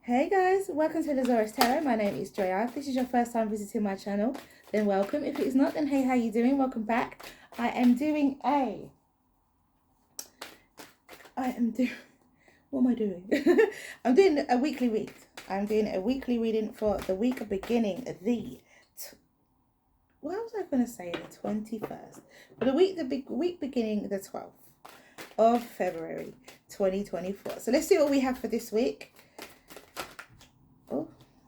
Hey guys, welcome to Lazarus Tarot. My name is Drea. If this is your first time visiting my channel, then welcome. If it is not, then hey, how you doing? Welcome back. I am doing what am I doing? I'm doing a weekly read. I'm doing a weekly reading for the week beginning what was I going to say, the 21st. For the week beginning the 12th of February 2024. So let's see what we have for this week.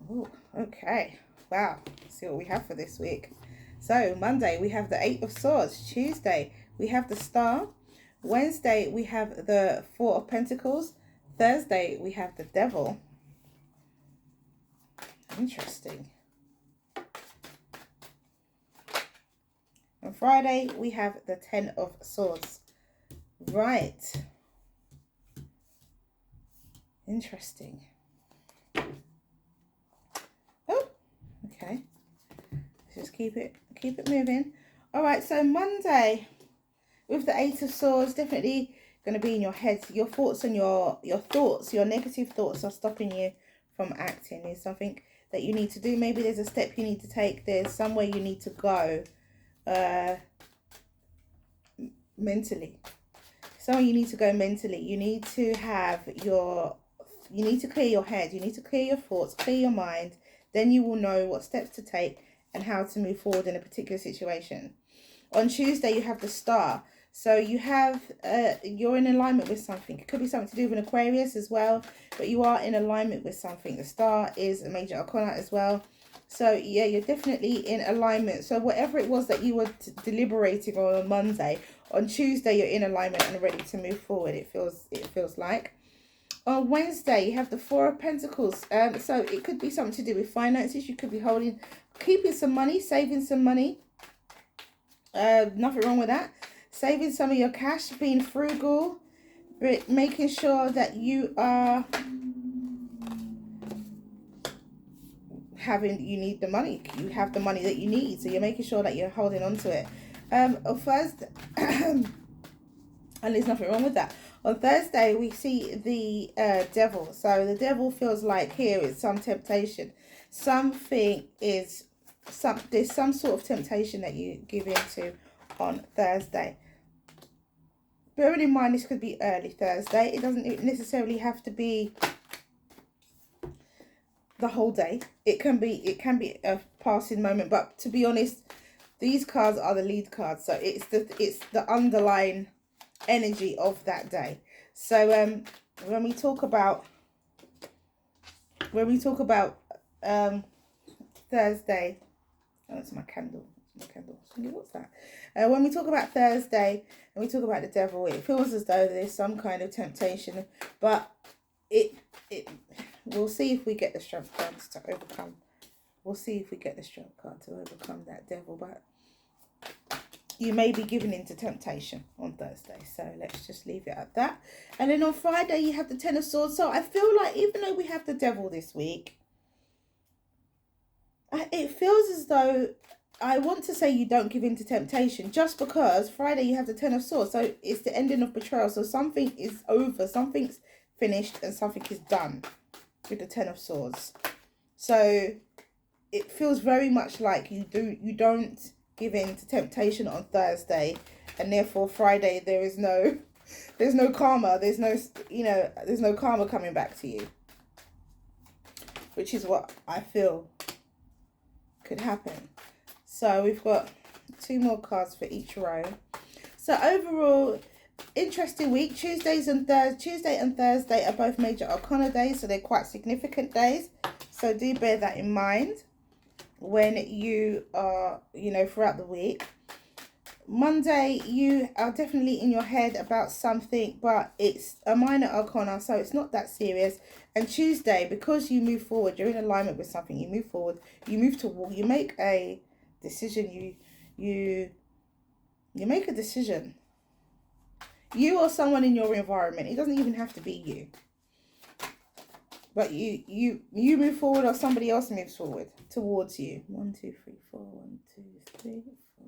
Oh, okay. Wow. Let's see what we have for this week. So, Monday, we have the Eight of Swords. Tuesday, we have the Star. Wednesday, we have the Four of Pentacles. Thursday, we have the Devil. Interesting. On Friday, we have the Ten of Swords. Right. Interesting. Okay, let's just keep it moving. All right, so Monday with the Eight of Swords, definitely going to be in your head. Your thoughts and your thoughts, your negative thoughts are stopping you from acting. There's something that you need to do. Maybe there's a step you need to take. There's somewhere you need to go mentally. Somewhere you need to go mentally. You need to you need to clear your head. You need to clear your thoughts, clear your mind. Then you will know what steps to take and how to move forward in a particular situation. On Tuesday, you have the Star. So you have, you're in alignment with something. It could be something to do with an Aquarius as well, but you are in alignment with something. The Star is a major arcana as well. So yeah, you're definitely in alignment. So whatever it was that you were deliberating on Monday, on Tuesday, you're in alignment and ready to move forward. It feels like. On Wednesday, you have the Four of Pentacles. So it could be something to do with finances. You could be keeping some money, saving some money. Nothing wrong with that. Saving some of your cash, being frugal, but making sure that you are you need the money. You have the money that you need. So you're making sure that you're holding on to it. First, and there's nothing wrong with that. On Thursday, we see the Devil. So the Devil feels like here is some temptation. There's some sort of temptation that you give into on Thursday. Bearing in mind, this could be early Thursday. It doesn't necessarily have to be the whole day. It can be a passing moment. But to be honest, these cards are the lead cards. So it's the underlying energy of that day. So when we talk about Thursday, oh, that's my candle. What's that? When we talk about Thursday and we talk about the Devil, it feels as though there's some kind of temptation, but we'll see if we get the Strength cards to overcome. We'll see if we get the Strength card to overcome that Devil, but you may be given into temptation on Thursday. So let's just leave it at that. And then on Friday, you have the Ten of Swords. So I feel like even though we have the Devil this week, it feels as though I want to say you don't give in to temptation, just because Friday you have the Ten of Swords. So it's the ending of betrayal. So something is over, something's finished, and something is done with the Ten of Swords. So it feels very much like you don't give in to temptation on Thursday, and therefore Friday there's no karma. There's no karma coming back to you, which is what I feel could happen. So we've got two more cards for each row. So overall, interesting week. Tuesday and Thursday are both major arcana days, so they're quite significant days. So do bear that in mind when you are, throughout the week. Monday, you are definitely in your head about something, but it's a minor arcana, so it's not that serious. And Tuesday, because you move forward, you're in alignment with something, you move forward, you make a decision, you make a decision. You or someone in your environment, it doesn't even have to be you. But you move forward, or somebody else moves forward towards you. 1, 2, 3, 4. 1, 2, 3, 4.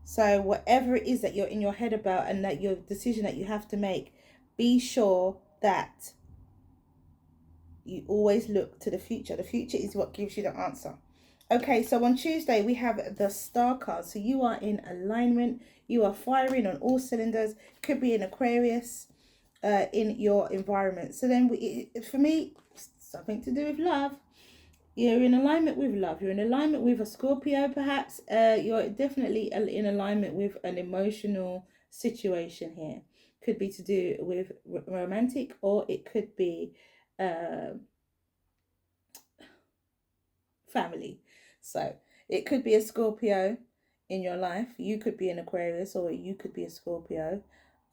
So whatever it is that you're in your head about and that your decision that you have to make, be sure that you always look to the future. The future is what gives you the answer. Okay, so on Tuesday we have the star card. So you are in alignment. You are firing on all cylinders. Could be an Aquarius in your environment. So then for me, something to do with love. You're in alignment with love. You're in alignment with a Scorpio, perhaps. You're definitely in alignment with an emotional situation here. Could be to do with romantic, or it could be family. So it could be a Scorpio in your life. You could be an Aquarius, or you could be a Scorpio.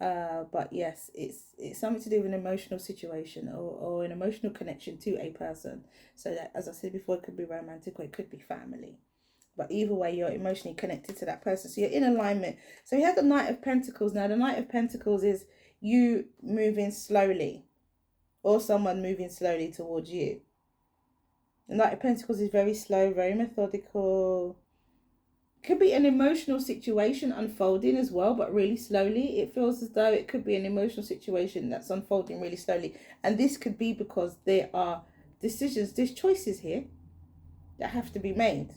But yes, it's something to do with an emotional situation, or an emotional connection to a person. So that, as I said before, it could be romantic or it could be family. But either way, you're emotionally connected to that person. So you're in alignment. So we have the Knight of Pentacles. Now, the Knight of Pentacles is you moving slowly, or someone moving slowly towards you. The Knight of Pentacles is very slow, very methodical. Could be an emotional situation unfolding as well, but really slowly. It feels as though it could be an emotional situation that's unfolding really slowly. And this could be because there are decisions, there's choices here that have to be made.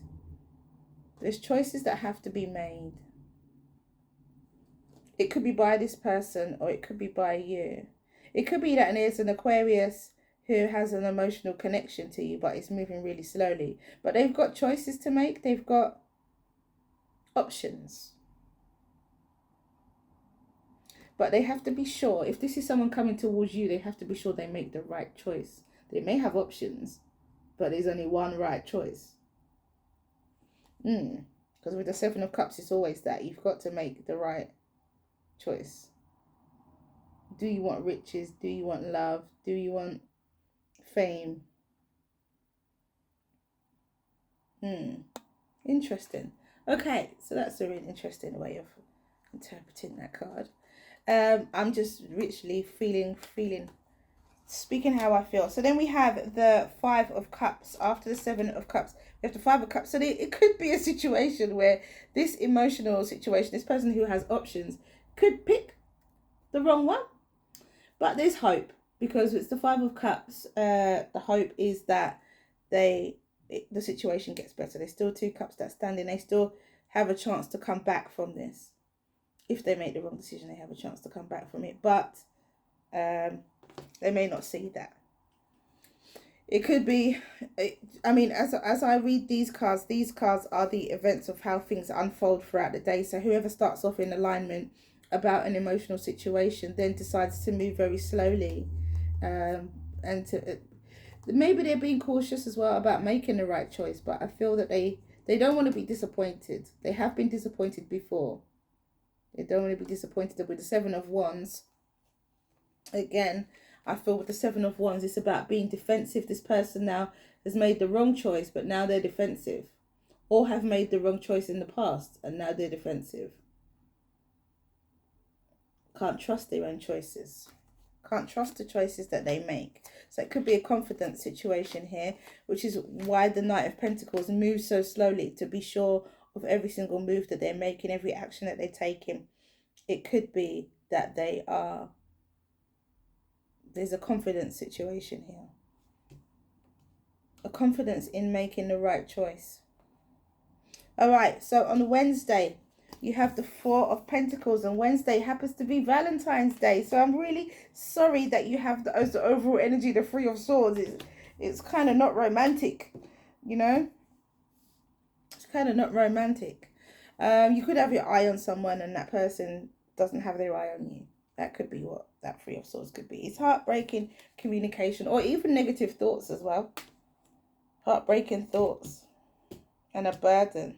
There's choices that have to be made. It could be by this person, or it could be by you. It could be that there's an Aquarius who has an emotional connection to you, but it's moving really slowly. But they've got choices to make. They've got options. But they have to be sure, if this is someone coming towards you, they have to be sure they make the right choice. They may have options, but there's only one right choice. Because with the Seven of Cups, it's always that. You've got to make the right choice. Do you want riches? Do you want love? Do you want fame? Interesting. Okay, so that's a really interesting way of interpreting that card. I'm just richly feeling, speaking how I feel. So then we have the Five of Cups. After the Seven of Cups, we have the Five of Cups. So it could be a situation where this emotional situation, this person who has options, could pick the wrong one. But there's hope, because it's the Five of Cups. The hope is that the situation gets better. There's still two cups that's standing. They still have a chance to come back from this. If they make the wrong decision, they have a chance to come back from it. But they may not see that. It could be, I mean, as I read these cards are the events of how things unfold throughout the day. So whoever starts off in alignment about an emotional situation then decides to move very slowly, and to maybe they're being cautious as well about making the right choice. But I feel that they don't want to be disappointed. They have been disappointed before. They don't want to be disappointed. With the Seven of Wands, again, I feel with the Seven of Wands, it's about being defensive. This person now has made the wrong choice, but now they're defensive. Or have made the wrong choice in the past, and now they're defensive. Can't trust their own choices. Can't trust the choices that they make. So it could be a confidence situation here, which is why the Knight of Pentacles moves so slowly, to be sure of every single move that they're making, every action that they're taking. It could be that there's a confidence situation here. A confidence in making the right choice. Alright, so on Wednesday, you have the Four of Pentacles, and Wednesday happens to be Valentine's Day. So I'm really sorry that you have the overall energy, the Three of Swords. It's kind of not romantic, you know? It's kind of not romantic. You could have your eye on someone and that person doesn't have their eye on you. That could be what that Three of Swords could be. It's heartbreaking communication, or even negative thoughts as well. Heartbreaking thoughts and a burden.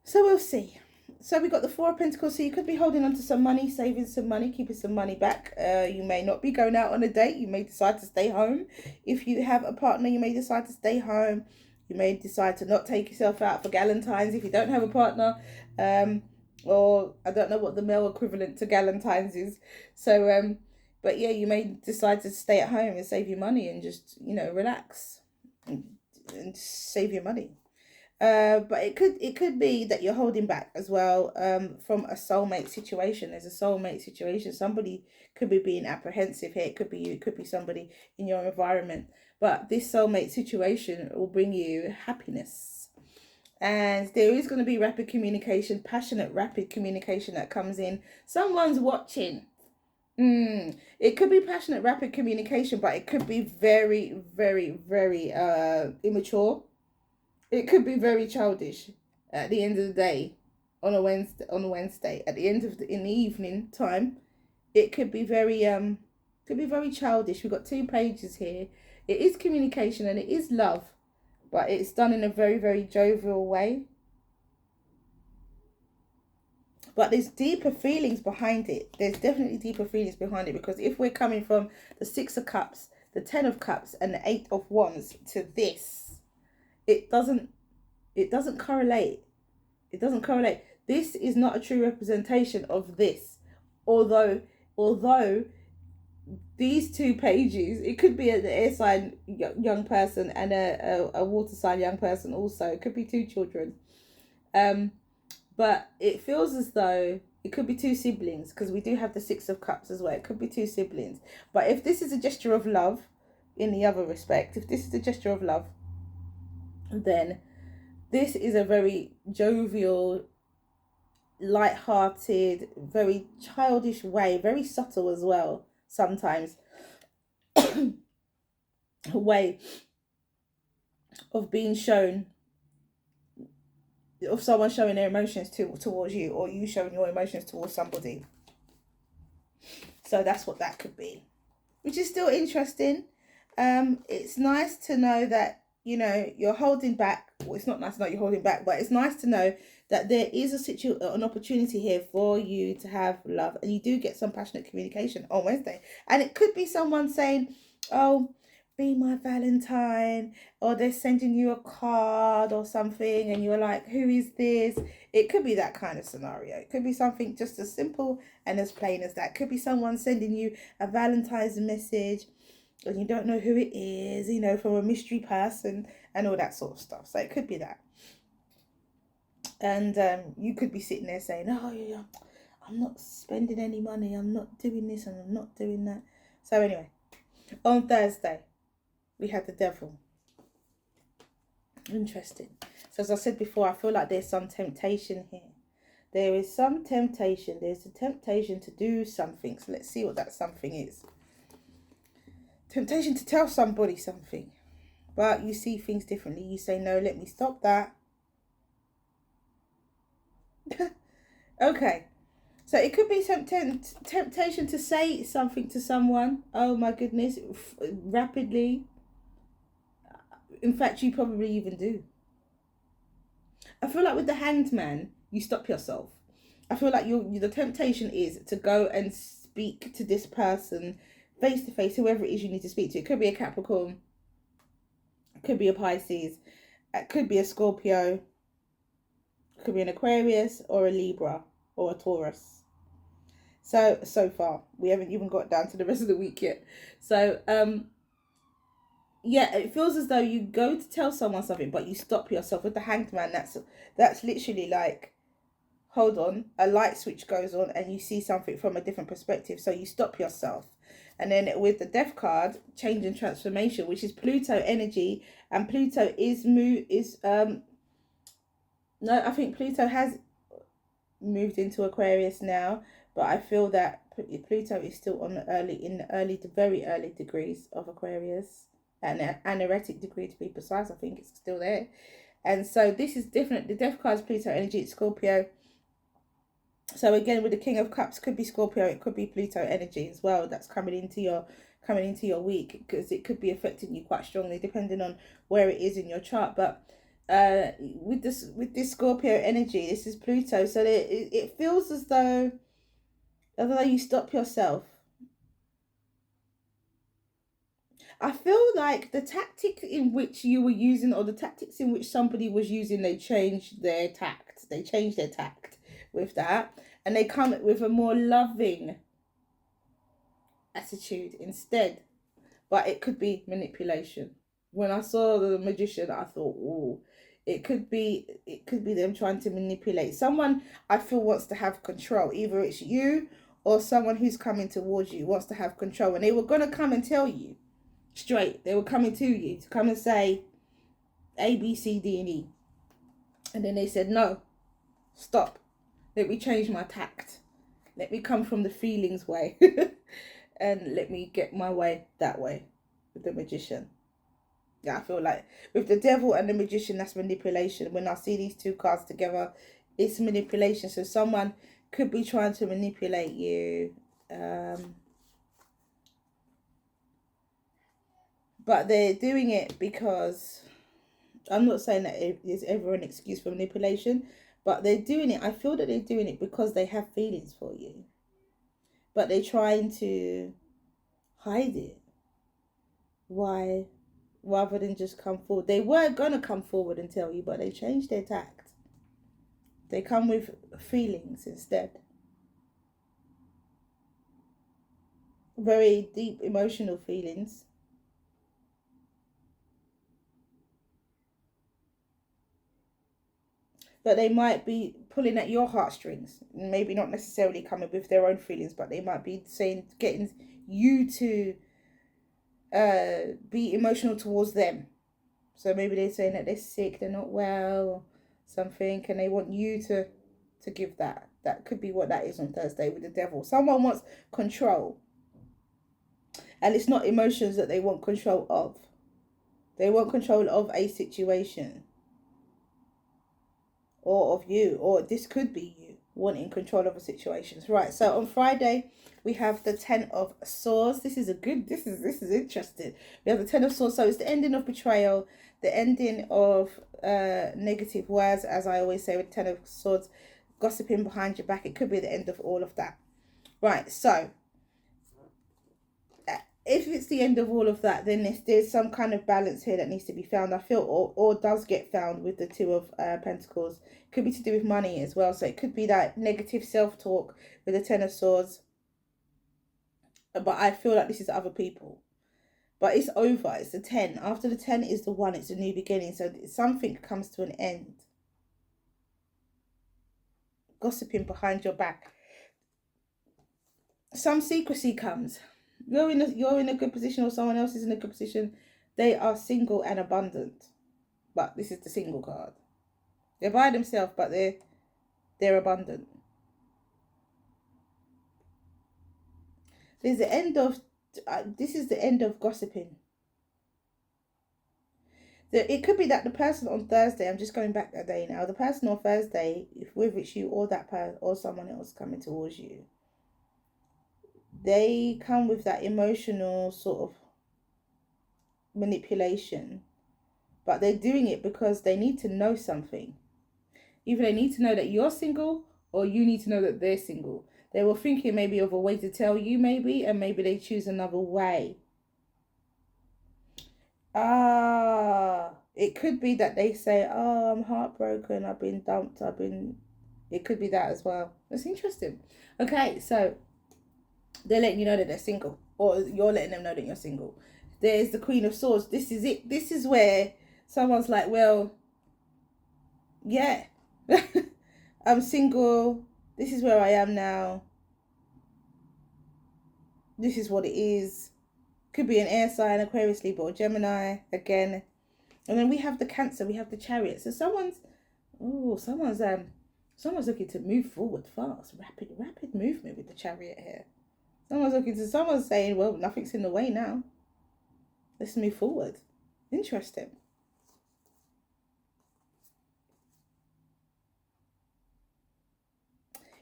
So we'll see. So we got the Four of Pentacles. So you could be holding on to some money, saving some money, keeping some money back. You may not be going out on a date. You may decide to stay home. If you have a partner, you may decide to stay home. You may decide to not take yourself out for Galentine's if you don't have a partner. Or I don't know what the male equivalent to Galentine's is. So, but yeah, you may decide to stay at home and save your money and just, relax and save your money. But it could be that you're holding back as well, from a soulmate situation. There's a soulmate situation. Somebody could be being apprehensive here. It could be you, it could be somebody in your environment. But this soulmate situation will bring you happiness. And there is going to be rapid communication, passionate, rapid communication that comes in. Someone's watching. It could be passionate, rapid communication, but it could be very, very, very immature. It could be very childish at the end of the day, on a Wednesday. At the end of in the evening time, it could be very childish. We've got 2 pages here. It is communication and it is love, but it's done in a very, very jovial way. But there's deeper feelings behind it. There's definitely deeper feelings behind it, because if we're coming from the 6 of Cups, the 10 of Cups, and the 8 of Wands to this, it doesn't correlate. It doesn't correlate. This is not a true representation of this. Although these 2 pages, it could be an air sign young person and a water sign young person also. It could be 2 children. But it feels as though it could be 2 siblings, because we do have the 6 of Cups as well. It could be 2 siblings. But if this is a gesture of love, in the other respect, if this is a gesture of love, then this is a very jovial, light-hearted, very childish way, very subtle as well, sometimes, way of being shown, of someone showing their emotions towards you, or you showing your emotions towards somebody. So that's what that could be, which is still interesting. It's nice to know that, you're holding back. Well, it's not nice to know you're holding back, but it's nice to know that there is an opportunity here for you to have love, and you do get some passionate communication on Wednesday. And it could be someone saying, "Oh, be my Valentine," or they're sending you a card or something, and you're like, "Who is this?" It could be that kind of scenario. It could be something just as simple and as plain as that. It could be someone sending you a Valentine's message, and you don't know who it is, from a mystery person and all that sort of stuff. So it could be that. And you could be sitting there saying, "Oh, yeah, I'm not spending any money. I'm not doing this and I'm not doing that." So anyway, on Thursday, we had the Devil. Interesting. So as I said before, I feel like there's some temptation here. There is some temptation. There's a temptation to do something. So let's see what that something is. Temptation to tell somebody something, but you see things differently. You say, "No, let me stop that." Okay, so it could be some temptation to say something to someone. Oh my goodness, rapidly. In fact, you probably even do. I feel like with the Hanged Man, you stop yourself. I feel like the temptation is to go and speak to this person face to face, whoever it is you need to speak to. It could be a Capricorn, it could be a Pisces, it could be a Scorpio, it could be an Aquarius or a Libra or a Taurus. So far, we haven't even got down to the rest of the week yet. So, yeah, it feels as though you go to tell someone something, but you stop yourself. With the Hanged Man, that's literally like, hold on, a light switch goes on and you see something from a different perspective, so you stop yourself. And then with the Death card, change and transformation, which is Pluto energy, and Pluto no, I think Pluto has moved into Aquarius now, but I feel that Pluto is still on the very early degrees of Aquarius, and an erratic degree to be precise. I think it's still there. And so this is different. The Death card is Pluto energy, it's Scorpio. So again, with the King of Cups, could be Scorpio, it could be Pluto energy as well. That's coming into your week, because it could be affecting you quite strongly depending on where it is in your chart. But with this Scorpio energy, this is Pluto, so it feels as though you stop yourself. I feel like the tactic in which you were using, or the tactics in which somebody was using, they changed their tact. With that, and they come with a more loving attitude instead. But it could be manipulation. When I saw the Magician, I thought, oh, It could be them trying to manipulate. Someone I feel wants to have control. Either it's you or someone who's coming towards you wants to have control. And they were going to come and tell you straight. They were coming to you to come and say A, B, C, D, and E. And then they said, no, stop. Let me change my tact. Let me come from the feelings way. And let me get my way that way with the magician. Yeah, I feel like with the devil and the magician, that's manipulation. When I see these two cards together, it's manipulation. So someone could be trying to manipulate you. But they're doing it because, I'm not saying that it is ever an excuse for manipulation, but they're doing it. I feel that they're doing it because they have feelings for you. But they're trying to hide it. Why? Rather than just come forward. They were going to come forward and tell you, but they changed their tact. They come with feelings instead. Very deep emotional feelings. But they might be pulling at your heartstrings. Maybe not necessarily coming with their own feelings, but they might be saying, getting you to be emotional towards them. So maybe they're saying that they're sick, they're not well, something, and they want you to give that. That could be what that is on Thursday with the devil. Someone wants control. And it's not emotions that they want control of. They want control of a situation. Or of you. Or this could be you wanting control of a situation. Right, so on Friday, we have the 10 of Swords. This is interesting. We have the 10 of Swords. So it's the ending of betrayal. The ending of negative words, as I always say with 10 of Swords. Gossiping behind your back. It could be the end of all of that. Right, so if it's the end of all of that, then there's some kind of balance here that needs to be found. I feel or does get found with the 2 of Pentacles. Could be to do with money as well. So it could be that negative self-talk with the 10 of Swords. But I feel like this is other people. But it's over. It's the 10. After the 10 is the 1. It's a new beginning. So something comes to an end. Gossiping behind your back. Some secrecy comes. You're in a good position, or someone else is in a good position. They are single and abundant. But this is the single card. They're by themselves, but they're abundant. There's the end of this is the end of gossiping. It could be that the person on Thursday, I'm just going back that day now, the person on Thursday, if whether it's you or that person or someone else coming towards you, they come with that emotional sort of manipulation, but they're doing it because they need to know something. Either they need to know that you're single, or you need to know that they're single. They were thinking maybe of a way to tell you, maybe, and maybe they choose another way. It could be that they say, oh, I'm heartbroken, I've been dumped, it could be that as well. That's interesting. Okay, so they're letting you know that they're single, or you're letting them know that you're single. There's the Queen of Swords. This is it. This is where someone's like, well, yeah, I'm single. This is where I am now. This is what it is. Could be an air sign, Aquarius, Libra, or Gemini again. And then we have the Cancer. We have the Chariot. So someone's looking to move forward fast. Rapid movement with the Chariot here. Someone's saying, well, nothing's in the way now. Let's move forward. Interesting.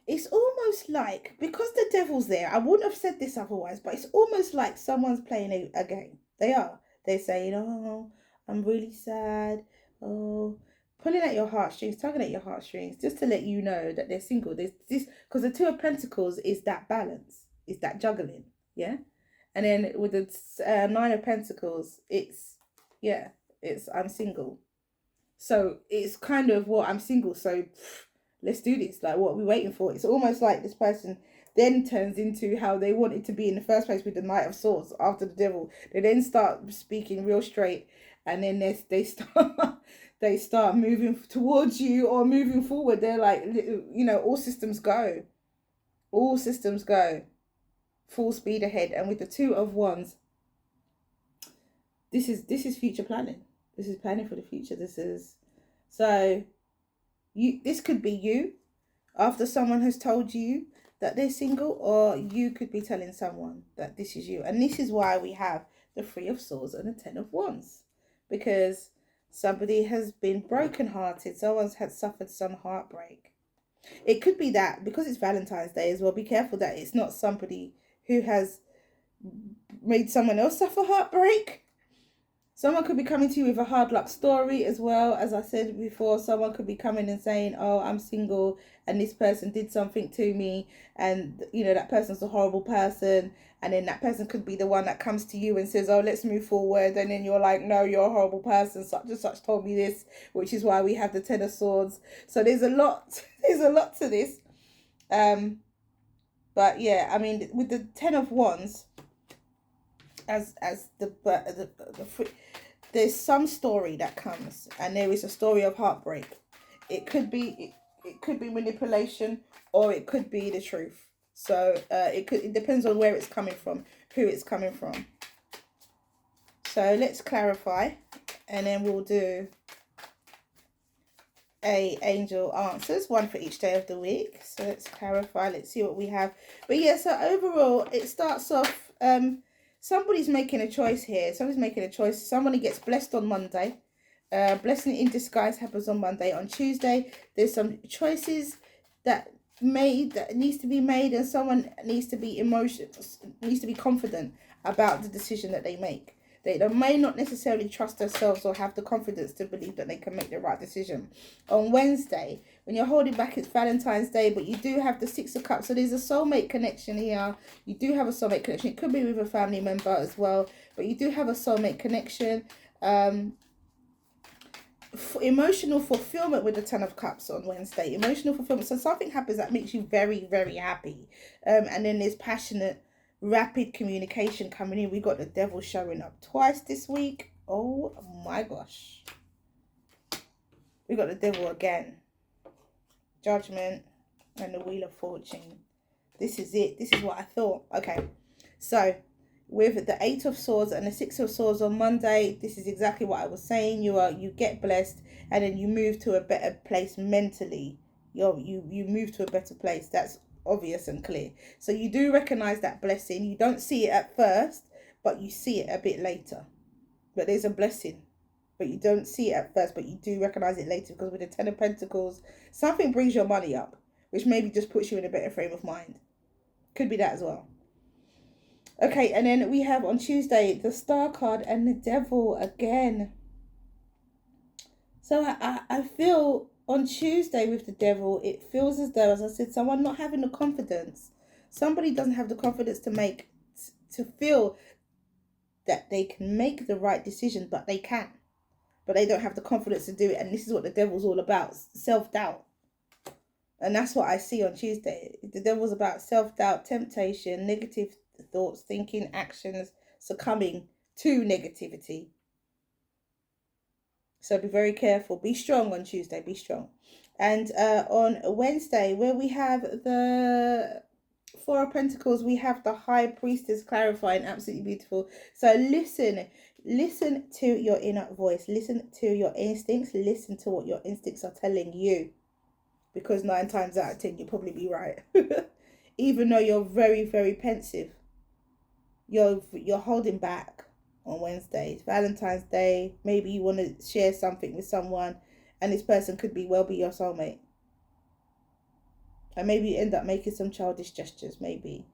It's almost like, because the devil's there, I wouldn't have said this otherwise, but it's almost like someone's playing a game. They are. They're saying, oh, I'm really sad. Oh, pulling at your heartstrings, tugging at your heartstrings, just to let you know that they're single. There's this, because the 2 of Pentacles is that balance, is that juggling, yeah? And then with the 9 of Pentacles, it's I'm single. So it's kind of, well, I'm single, so let's do this. Like, what are we waiting for? It's almost like this person then turns into how they wanted to be in the first place with the Knight of Swords after the devil. They then start speaking real straight, and then they start they start moving towards you or moving forward. They're like, you know, all systems go. All systems go. Full speed ahead. And with the Two of Wands, this is future planning. This is planning for the future. This is, so this could be you after someone has told you that they're single, or you could be telling someone that this is you. And this is why we have the Three of Swords and the Ten of Wands, because somebody has been brokenhearted. Someone's had suffered some heartbreak. It could be that because it's Valentine's Day as well. Be careful that it's not somebody who has made someone else suffer heartbreak. Someone could be coming to you with a hard luck story as well. As I said before, someone could be coming and saying, oh, I'm single and this person did something to me, and, you know, that person's a horrible person. And then that person could be the one that comes to you and says, oh, let's move forward. And then you're like, no, you're a horrible person. Such and such told me this, which is why we have the Ten of Swords. So there's a lot to this. But yeah, I mean, with the Ten of Wands, as the there's some story that comes, and there is a story of heartbreak. It could be manipulation, or it could be the truth. So it depends on where it's coming from, who it's coming from. So let's clarify, and then we'll do a angel answers, one for each day of the week. So let's clarify, let's see what we have. But yeah, so overall it starts off, somebody's making a choice here. Somebody's making a choice. Somebody gets blessed on Monday. Blessing in disguise happens on Monday. On Tuesday, there's some choices that needs to be made, and someone needs to be confident about the decision that they make. They may not necessarily trust themselves or have the confidence to believe that they can make the right decision. On Wednesday, when you're holding back, it's Valentine's Day, but you do have the Six of Cups. So there's a soulmate connection here. You do have a soulmate connection. It could be with a family member as well, but you do have a soulmate connection. Emotional fulfillment with the Ten of Cups on Wednesday. Emotional fulfillment. So something happens that makes you very, very happy. And then there's passionate, rapid communication coming in. We got the Devil showing up twice this week. Oh my gosh. We got the Devil again. Judgment and the Wheel of Fortune. This is it. This is what I thought. Okay. So with the Eight of Swords and the Six of Swords on Monday, this is exactly what I was saying. You get blessed, and then you move to a better place mentally. You move to a better place. That's obvious and clear. So you do recognize that blessing. You don't see it at first, but you see it a bit later. But there's a blessing, but you don't see it at first, but you do recognize it later, because with the Ten of Pentacles, something brings your money up, which maybe just puts you in a better frame of mind. Could be that as well. Okay, and then we have on Tuesday the Star card and the Devil again. So I feel on Tuesday with the Devil, it feels as though, as I said, someone not having the confidence. Somebody doesn't have the confidence to feel that they can make the right decision, but they can. But they don't have the confidence to do it. And this is what the Devil's all about, self-doubt. And that's what I see on Tuesday. The Devil's about self-doubt, temptation, negative thoughts, thinking, actions, succumbing to negativity. So be very careful. Be strong on Tuesday. Be strong. And on Wednesday, where we have the Four of Pentacles, we have the High Priestess clarifying. Absolutely beautiful. So listen to your inner voice. Listen to your instincts. Listen to what your instincts are telling you. Because 9 times out of 10, you'll probably be right. Even though you're very, very pensive. You're holding back on Wednesday. It's Valentine's Day. Maybe you want to share something with someone, and this person could be your soulmate. And maybe you end up making some childish gestures, maybe.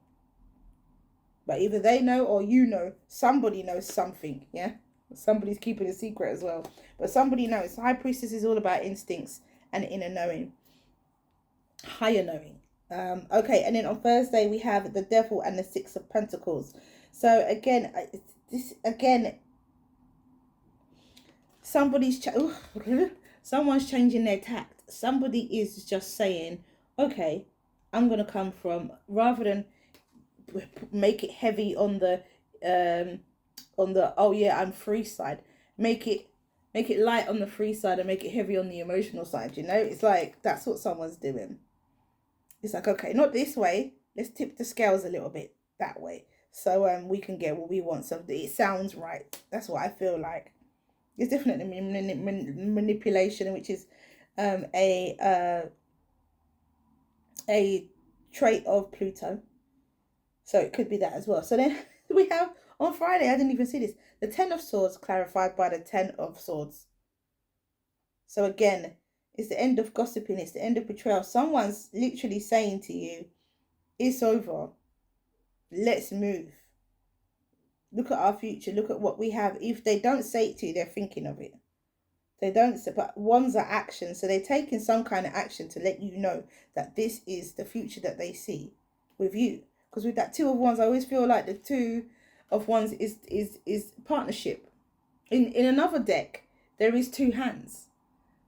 But either they know or you know. Somebody knows something, yeah? Somebody's keeping a secret as well. But somebody knows. High Priestess is all about instincts and inner knowing. Higher knowing. Okay, and then on Thursday we have the Devil and the Six of Pentacles. So again, someone's changing their tact. Somebody is just saying, okay, I'm gonna come from, rather than make it heavy on the oh yeah, I'm free side. Make it make it light on the free side and make it heavy on the emotional side, you know? It's like, that's what someone's doing. It's like, okay, not this way. Let's tip the scales a little bit that way. So we can get what we want. So it sounds right. That's what I feel like. It's definitely manipulation, which is a trait of Pluto. So it could be that as well. So then we have, on Friday, I didn't even see this, the Ten of Swords clarified by the Ten of Swords. So again, it's the end of gossiping. It's the end of betrayal. Someone's literally saying to you, it's over. Let's move. Look at our future. Look at what we have. If they don't say it to you, they're thinking of it. They don't say, but ones are action. So they're taking some kind of action to let you know that this is the future that they see with you. Because with that Two of Wands, I always feel like the Two of Wands is partnership. In another deck, there is two hands.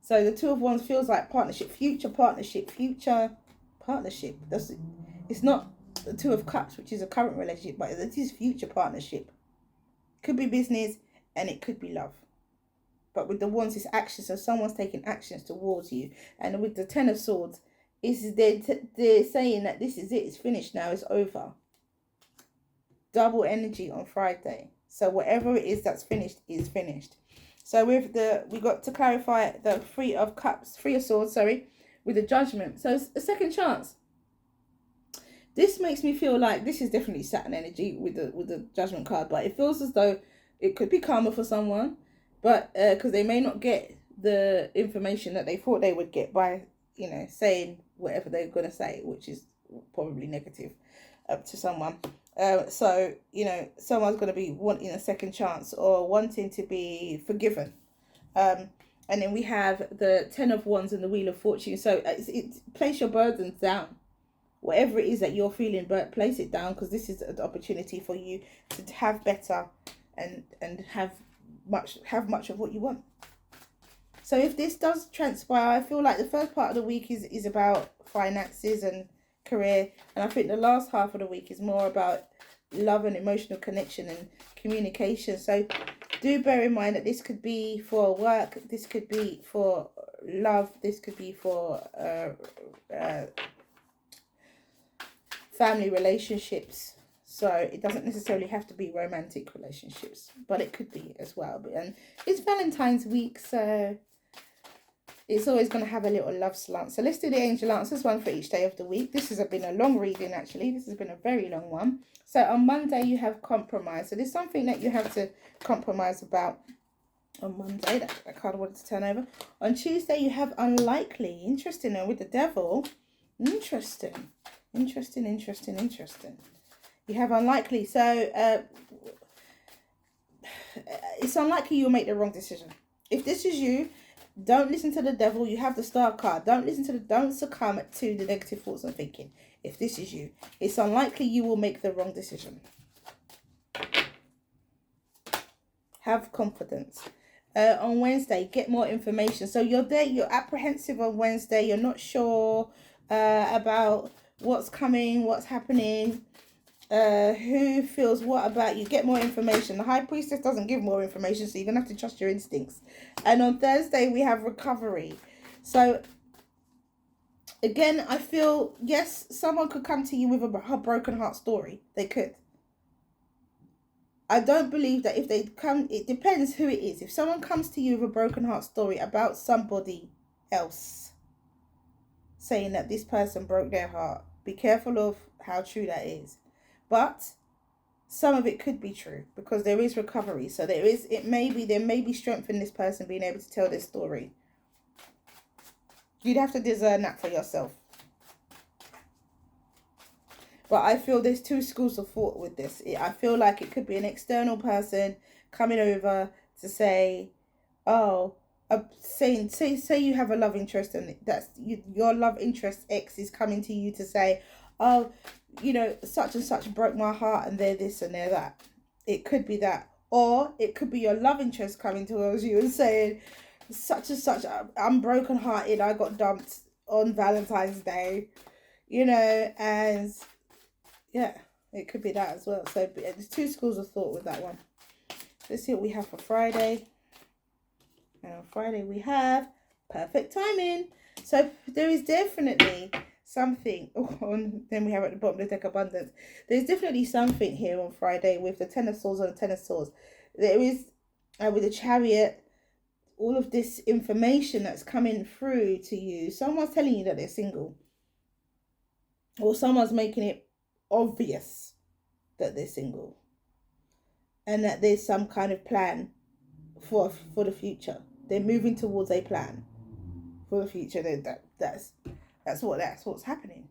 So the Two of Wands feels like partnership, future partnership, future partnership. It's not the Two of Cups, which is a current relationship, but it is future partnership. Could be business and it could be love. But with the Wands, it's action. So someone's taking actions towards you. And with the Ten of Swords, they're saying that this is it. It's finished now. It's over. Double energy on Friday. So whatever it is that's finished is finished. So with we got to clarify the Three of Swords, with the Judgment. So it's a second chance. This makes me feel like this is definitely Saturn energy with the Judgment card, but it feels as though it could be karma for someone, but because they may not get the information that they thought they would get by, you know, saying whatever they're going to say, which is probably negative up to someone. So, you know, someone's going to be wanting a second chance or wanting to be forgiven. And then we have the Ten of Wands and the Wheel of Fortune. So place your burdens down. Whatever it is that you're feeling, but place it down, because this is an opportunity for you to have better and have much of what you want. So if this does transpire, I feel like the first part of the week is about finances and career, and I think the last half of the week is more about love and emotional connection and communication. So do bear in mind that this could be for work, this could be for love, this could be for family relationships. So it doesn't necessarily have to be romantic relationships, but it could be as well. And it's Valentine's week, so it's always going to have a little love slant. So let's do the angel answers, one for each day of the week. This has been a long reading, actually. This has been a very long one. So on Monday, you have compromise. So there's something that you have to compromise about on Monday. That card I wanted to turn over. On Tuesday, you have unlikely. Interesting. And with the devil, interesting. You have unlikely. So it's unlikely you'll make the wrong decision. If this is you, don't listen to the devil. You have the Star card. Don't succumb to the negative thoughts and thinking. If this is you, it's unlikely you will make the wrong decision. Have confidence. On Wednesday, get more information. So you're there, you're apprehensive on Wednesday. You're not sure about what's coming, what's happening, who feels what about you. Get more information. The High Priestess doesn't give more information, so you're gonna have to trust your instincts. And on Thursday we have recovery. So again, I feel, yes, someone could come to you with a broken heart story. They could. I don't believe that if they come, it depends who it is. If someone comes to you with a broken heart story about somebody else, saying that this person broke their heart, be careful of how true that is. But some of it could be true, because there is recovery. So there may be strength in this person being able to tell their story. You'd have to discern that for yourself. But I feel there's two schools of thought with this. I feel like it could be an external person coming over to say, oh, say you have a love interest, and that's your love interest X is coming to you to say, oh, you know, such and such broke my heart and they're this and they're that. It could be that. Or it could be your love interest coming towards you and saying, such and such, I'm broken hearted, I got dumped on Valentine's Day, you know, and yeah, it could be that as well. So there's two schools of thought with that one. Let's see what we have for Friday. And on Friday we have perfect timing. So there is definitely something. Then we have at the bottom the deck abundance. There's definitely something here on Friday with the Ten of Swords and the Ten of Swords. There is with the Chariot, all of this information that's coming through to you. Someone's telling you that they're single, or someone's making it obvious that they're single, and that there's some kind of plan for the future. They're moving towards a plan for the future. That's what's happening.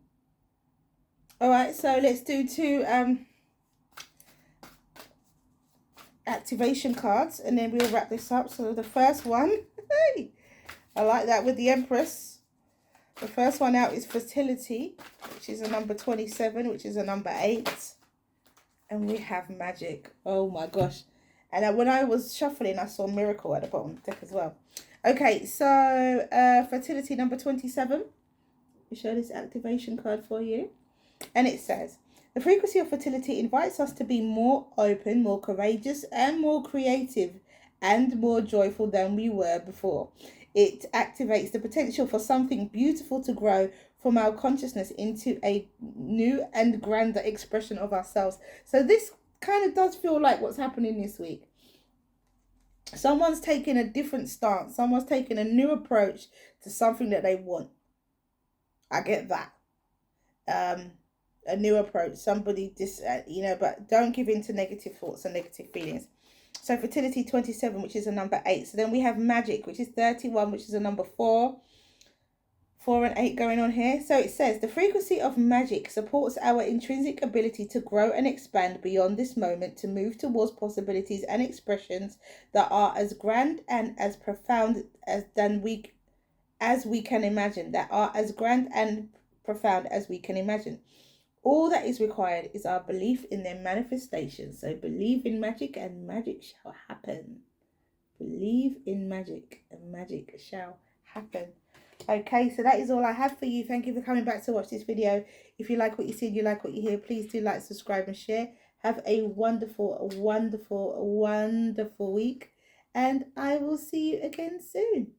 All right, so let's do 2 activation cards, and then we'll wrap this up. So the first one, I like that with the Empress. The first one out is fertility, which is a number 27, which is a number 8. And we have magic. Oh my gosh. And when I was shuffling, I saw miracle at the bottom of the deck as well. Okay, so fertility number 27. We show this activation card for you. And it says, the frequency of fertility invites us to be more open, more courageous, and more creative, and more joyful than we were before. It activates the potential for something beautiful to grow from our consciousness into a new and grander expression of ourselves. So this kind of does feel like what's happening this week. Someone's taking a different stance. Someone's taking a new approach to something that they want. I get that. A new approach. Somebody but don't give in to negative thoughts and negative feelings. So fertility 27, which is a number 8. So then we have magic, which is 31, which is a number 4. 4 and 8 going on here. So it says, the frequency of magic supports our intrinsic ability to grow and expand beyond this moment, to move towards possibilities and expressions that are as grand and as profound as we can imagine. That are as grand and profound as we can imagine. All that is required is our belief in their manifestation. So believe in magic and magic shall happen. Believe in magic and magic shall happen. Okay, so that is all I have for you. Thank you for coming back to watch this video. If you like what you see and you like what you hear, please do like, subscribe and share. Have a wonderful, wonderful, wonderful week. And I will see you again soon.